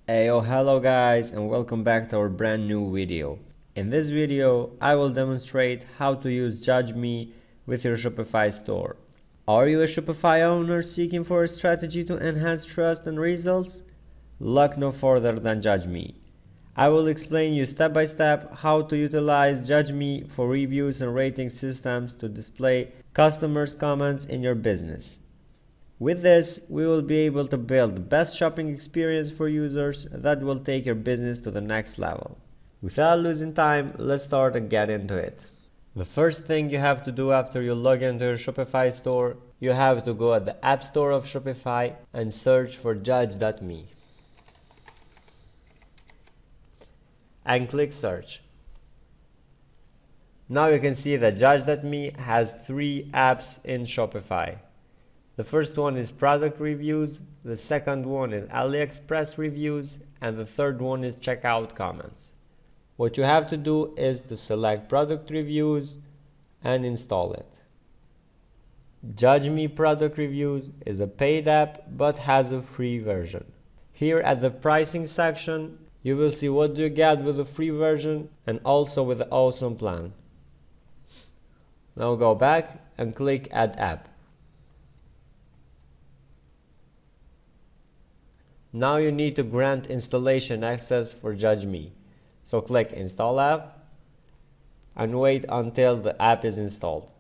Hello guys, and welcome back to our brand new video. In this video, I will demonstrate how to use Judge Me with your Shopify store. Are you a Shopify owner seeking for a strategy to enhance trust and results? Look no further than Judge Me. I will explain you step by step how to utilize Judge Me for reviews and rating systems to display customers' comments in your business. With this, we will be able to build the best shopping experience for users that will take your business to the next level. Without losing time, let's start and get into it. The first thing you have to do after you log into your Shopify store, you have to go at the App Store of Shopify and search for Judge.me. And click search. Now you can see that Judge.me has 3 apps in Shopify. The first one is product reviews, the second one is AliExpress reviews, and the third one is checkout comments. What you have to do is to select product reviews and install it. Judge Me Product Reviews is a paid app but has a free version. Here at the pricing section, you will see what do you get with the free version and also with the awesome plan. Now go back and click Add App. Now you need to grant installation access for Judge Me. So click Install App and wait until the app is installed.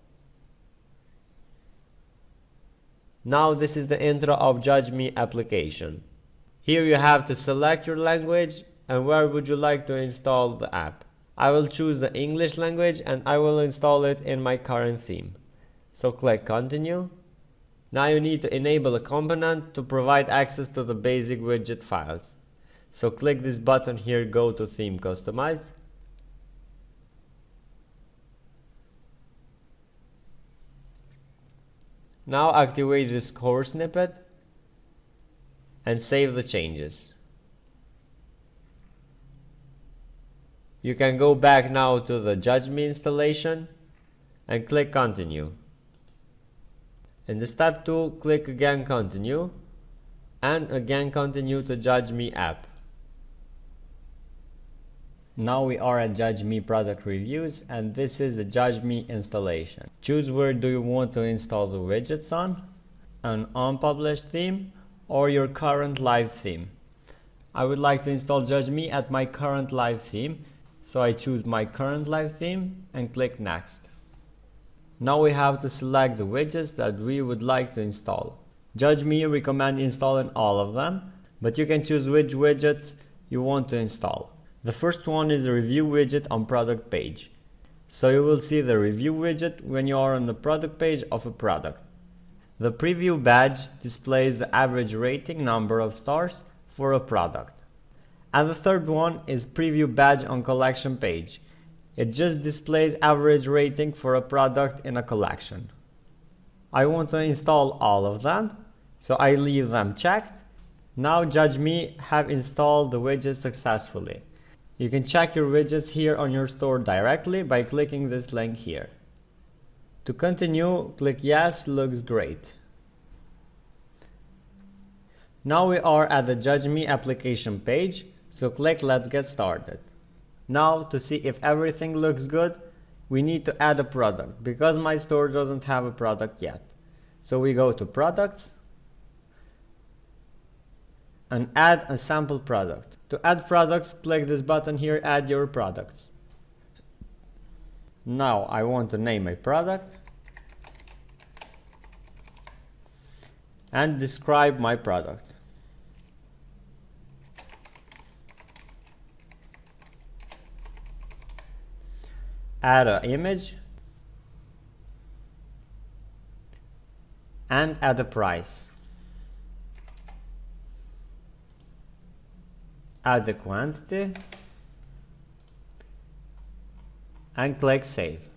Now this is the intro of Judge Me application. Here you have to select your language and where would you like to install the app. I will choose the English language and I will install it in my current theme. So click Continue. Now you need to enable a component to provide access to the basic widget files. So click this button here, go to Theme Customize. Now activate this core snippet and save the changes. You can go back now to the Judge Me installation and click Continue. In the step 2, click again Continue and again continue to Judge Me app. Now we are at Judge Me Product Reviews and this is the Judge Me installation. Choose where do you want to install the widgets on, an unpublished theme or your current live theme. I would like to install Judge Me at my current live theme, so I choose my current live theme and click Next. Now we have to select the widgets that we would like to install. Judge Me recommend installing all of them, but you can choose which widgets you want to install. The first one is a review widget on product page. So you will see the review widget when you are on the product page of a product. The preview badge displays the average rating number of stars for a product. And the third one is preview badge on collection page. It just displays average rating for a product in a collection. I want to install all of them, so I leave them checked. Now Judge Me have installed the widget successfully. You can check your widgets here on your store directly by clicking this link here. To continue, click Yes, looks great. Now we are at the Judge Me application page, so click Let's get started. Now to see if everything looks good, we need to add a product because my store doesn't have a product yet. So we go to Products and add a sample product. To add products, click this button here, Add your products. Now I want to name a product and describe my product. Add an image and add a price. Add the quantity and click Save.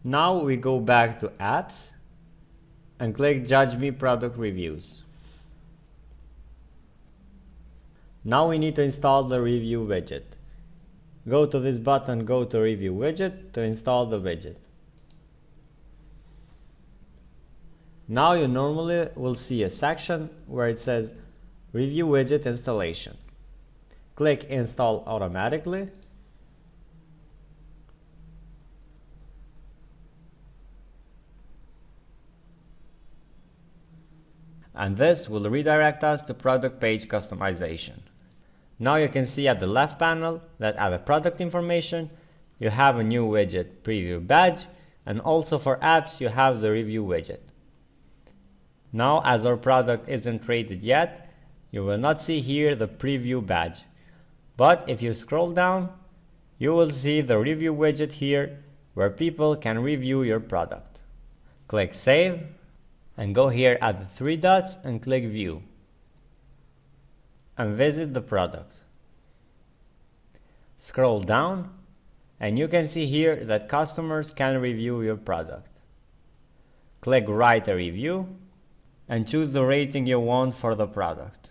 Now we go back to Apps and click Judge Me Product Reviews. Now we need to install the review widget. Go to this button, go to Review Widget to install the widget. Now you normally will see a section where it says Review Widget Installation. Click Install Automatically. And this will redirect us to product page customization. Now you can see at the left panel that at the product information you have a new widget preview badge, and also for apps you have the review widget. Now as our product isn't rated yet, you will not see here the preview badge. But if you scroll down, you will see the review widget here where people can review your product. Click Save and go here at the three dots and click View and visit the product. Scroll down and you can see here that customers can review your product. Click Write a Review and choose the rating you want for the product.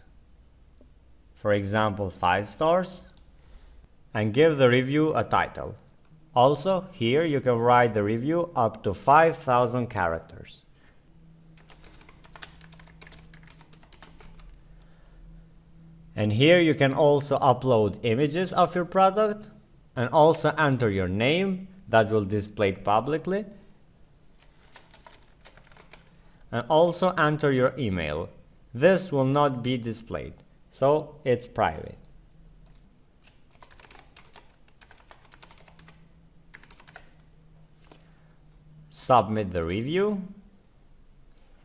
For example, 5 stars, and give the review a title. Also, here you can write the review up to 5,000 characters. And here you can also upload images of your product and also enter your name that will display publicly, and also enter your email. This will not be displayed, so it's private. Submit the review,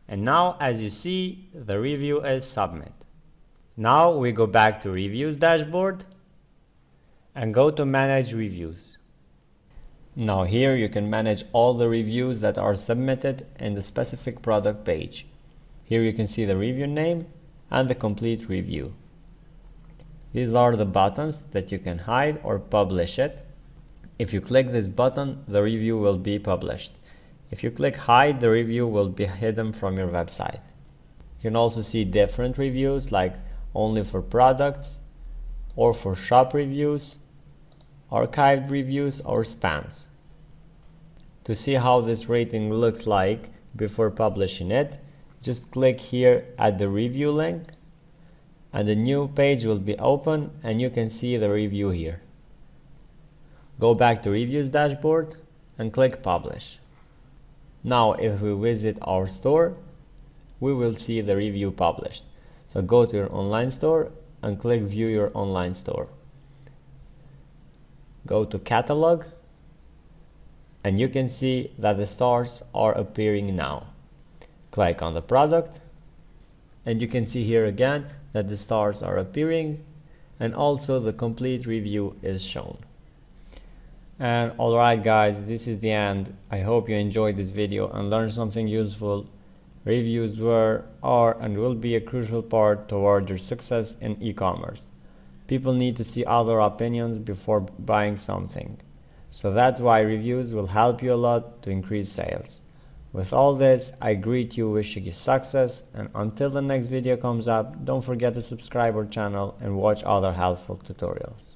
and now as you see, the review is submit. Now we go back to Reviews dashboard and go to Manage Reviews. Now here you can manage all the reviews that are submitted in the specific product page. Here you can see the review name and the complete review. These are the buttons that you can hide or publish it. If you click this button, the review will be published. If you click hide, the review will be hidden from your website. You can also see different reviews like only for products or for shop reviews, archived reviews or spams. To see how this rating looks like before publishing it, just click here at the review link and a new page will be open and you can see the review here. Go back to Reviews dashboard and click Publish. Now if we visit our store, we will see the review published. So go to your online store and click View your online store. Go to Catalog and you can see that the stars are appearing now. Click on the product and you can see here again that the stars are appearing and also the complete review is shown. And alright guys, this is the end. I hope you enjoyed this video and learned something useful. Reviews were, are, and will be a crucial part toward your success in e-commerce. People need to see other opinions before buying something. So that's why reviews will help you a lot to increase sales. With all this, I greet you wishing you success, and until the next video comes up, don't forget to subscribe our channel and watch other helpful tutorials.